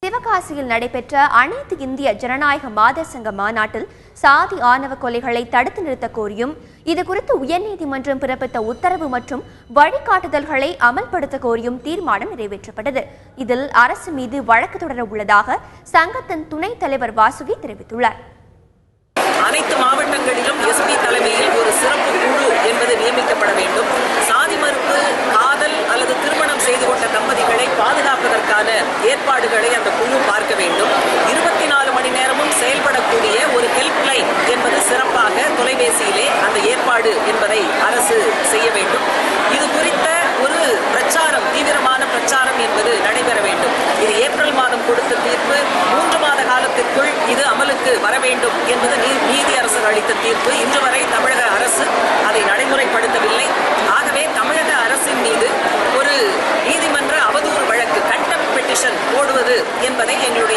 சிவகாசியில் நடைபெற்ற அனைத்து இந்திய ஜனநாயக மாதர் சங்க மாநாட்டில் சாதி ஆணவ கொலைகளை தடுத்து நிறுத்த கோரியும் இதுகுறித்து உயர்நீதிமன்றம் பிறப்பித்த உத்தரவு மற்றும் வழிகாட்டுதல்களை அமல்படுத்த கோரியும் தீர்மானம் நிறைவேற்றப்பட்டது. இதில் அரசு மீது வழக்கு தொடர உள்ளதாக சங்கத்தின் துணைத் தலைவர் வாசுகி தெரிவித்துள்ளார். அனைத்து மாவட்டங்களிலும் எஸ்பி தலைமையில் ஒரு சிறப்பு குழு என்பது நியமிக்கப்பட வேண்டும். சாதி மறுப்பு, காதல் அல்லது திருமணம் செய்து கொண்ட தம்பதிகளை பாதுகாப்பதற்கான ஏற்பாடுகளை அந்த குழு பார்க்க வேண்டும். 24 மணி நேரமும் செயல்படக்கூடிய ஒரு ஹெல்ப்லைன் என்பது சிறப்பாக தொலைபேசியிலே அந்த ஏற்பாடு என்பதை அரசு செய்ய வேண்டும். இது குறித்த ஒரு பிரச்சாரம், தீவிரமான பிரச்சாரம் என்பது நடைபெற வேண்டும். இது ஏப்ரல் மாதம் கொடுத்த தீர்ப்பு, 3 மாத காலத்திற்குள் இது அமலுக்கு வர வேண்டும் என்பது நீதி அரசர் அளித்த தீர்ப்பு. இன்று வரை தமிழக அரசு அதை நடைமுறைப்படுத்தவில்லை. ஆகவே தமிழக அரசின் மீது ஒரு நீதிமன்ற அவதூறு வழக்கு, கண்டெம்ப்ட் பெட்டிஷன் போடுவது என்பதை எங்களுடைய